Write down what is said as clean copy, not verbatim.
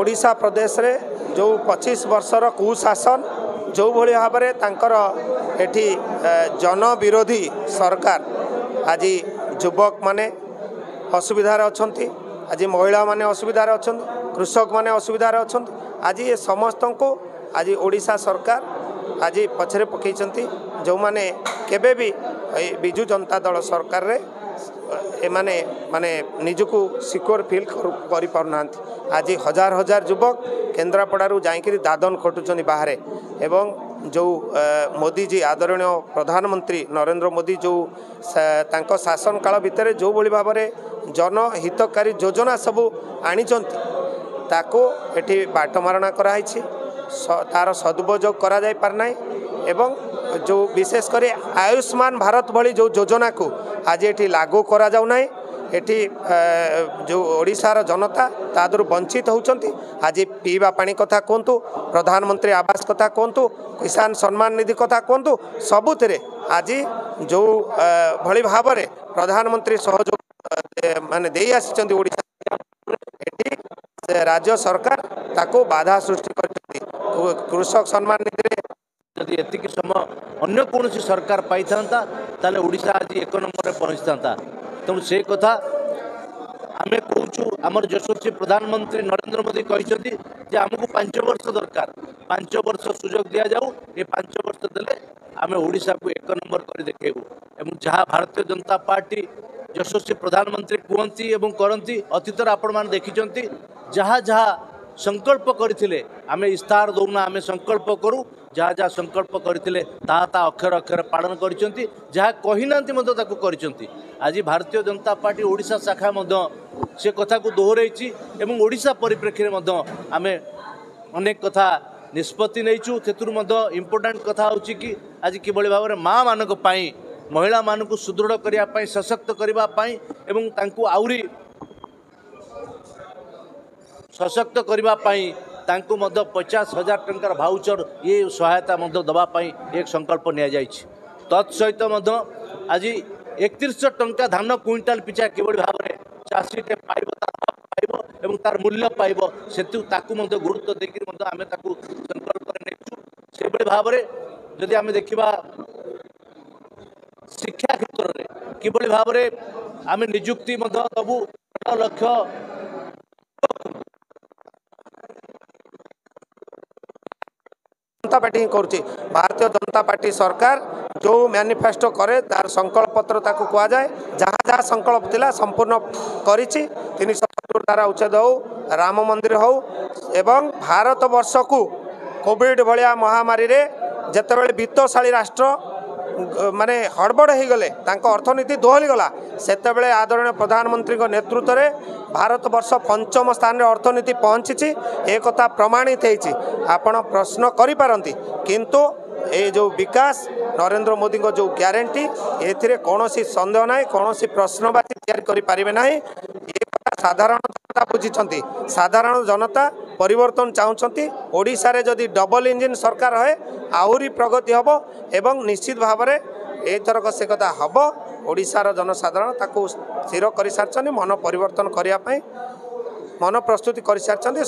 ओडिशा प्रदेश रे जो 25 वर्षर कुशासन जो भली भाव में तांकर एठी जन विरोधी सरकार आज युवक माने असुविधार अछंती, आज महिला माने असुविधार अछंती, कृषक माने असुविधार अछंती। आज ये समस्त को आज ओडिशा सरकार आज पछरे पकईचंती जो माने केबे भी बिजु जनता दल सरकार रे एमाने माने निजको सिक्योर फील करि पारनांती। आज हजार हजार युवक केन्द्रापड़ारू जाइकरी दादन खटुचंदी बाहर एवं जो मोदी जी आदरणीय प्रधानमंत्री नरेंद्र मोदी जो तांको शासन काल भितर जो भली भाव में जन हितकारी योजना सबू आनिचंती ताको एठी बाटमारणा कराई तार सदुपयोग करा जाय पार नाही एवं जो विशेष कर आयुष्मान भारत भली जो योजना को आज एठी लागू करा जाउ नाही। एठी जो ओडिशार जनता तादर वंचित होउचंती। आज पीवा पानी कथा कहतु, प्रधानमंत्री आवास कथा कहतु, किसान सम्मान निधि कथा कहतु, सबुथिरे आज जो भली भाव में प्रधानमंत्री सहयोग माने देई आसिचंती ओडिशा एठी राज्य सरकार ताको बाधा सृष्टि करछंती। कृषक सम्मान निधि यदि एतिक समय अन्य कौन सरकार पाई था ताले ओडिशा आज 1 नंबर में पहुंची था। तेणु से कथा आम कहूँ आमर यशस्वी प्रधानमंत्री नरेंद्र मोदी कहते आमको 5 वर्ष दरकार, 5 वर्ष सुजोग दि जाऊ। ये 5 वर्ष देले आम ओडिशा को 1 नंबर कर देखेबू। एवं जहाँ भारतीय जनता पार्टी यशस्वी प्रधानमंत्री कहती एवं करती अतीतर आपण मैंने देखी जहाँ जहाँ संकल्प करथिले आमे इस्तार दौना आमे संकल्प करूँ जहाँ जहाँ संकल्प करथिले ता अक्षर अक्षर पालन करिसंती, जहाँ कही नांती मध्य ताकू करिसंती। आज भारतीय जनता पार्टी ओडिशा शाखा मध्य से कथा को दोहराइछि एवं ओडिशा परिप्रेक्षी में मध्य आमे अनेक कथा निष्पत्ति नैचु। सेतुर मध्य इम्पोर्टेंट कथा होछि कि आज किभଳି भाव में माँ मानक पई महिला मानक सुदृढ़ करिया पई सशक्त करिबा पई एवं तांकू आउरी सशक्त करिबा पई तांकू मध्य 50,000 टंकार भाउचर ये सहायता मध्य दबा पई एक संकल्प निया जाइछि। तत्सहित मध्य आज 31 टंका धान क्विंटाल पिछा किभଳି भाव में चाषीटे पाइब एवं तार मूल्य पाइब सेतु ताकू मध्य गुरुत्व देकर मध्य आमे ताकू संकल्प नेचु। से भଳି भाव में जदि आमे देखिबा शिक्षा क्षेत्र में किभଳି भाव में आमे नियुक्ति मध्य दबु लक्ष्य जनता पार्टी करुच्ची। भारतीय जनता पार्टी सरकार जो मैनिफेस्टो करे तार संकल्प पत्र ताकू कह जाए जहाँ जहाँ संकल्प थिला संपूर्ण करिछि। 370 धारा उच्छेद हो, राम मंदिर हो एवं भारत वर्ष को कोविड भलिया महामारी रे जेतेबेले वित्तशाली राष्ट्र माने हड़बड़ हो गले अर्थनीति दोहली गला सेतेबेले आदरणीय प्रधानमंत्री नेतृत्व में भारत वर्ष 5म स्थान रे अर्थनीति पहुंची एक कथा प्रमाणित होइछि। आपण प्रश्न करि पारंती किंतु ये जो विकास नरेंद्र मोदी को जो ग्यारंटी एथिरे कौनसी संदेह ना कौनसी प्रश्नवाची तैयारी करि पारिबे नाही। ये साधारण जनता बुझिछंती, साधारण जनता परिवर्तन चाहूँगी। ओडिशा रे जदि डबल इंजिन सरकार है आहुरी प्रगति हम एवं निश्चित भाव में एथरक से कथा हम ओडिशार जनसाधारण ताकू स्थिर कर सारी मन परिवर्तन करने मन प्रस्तुति कर सारी।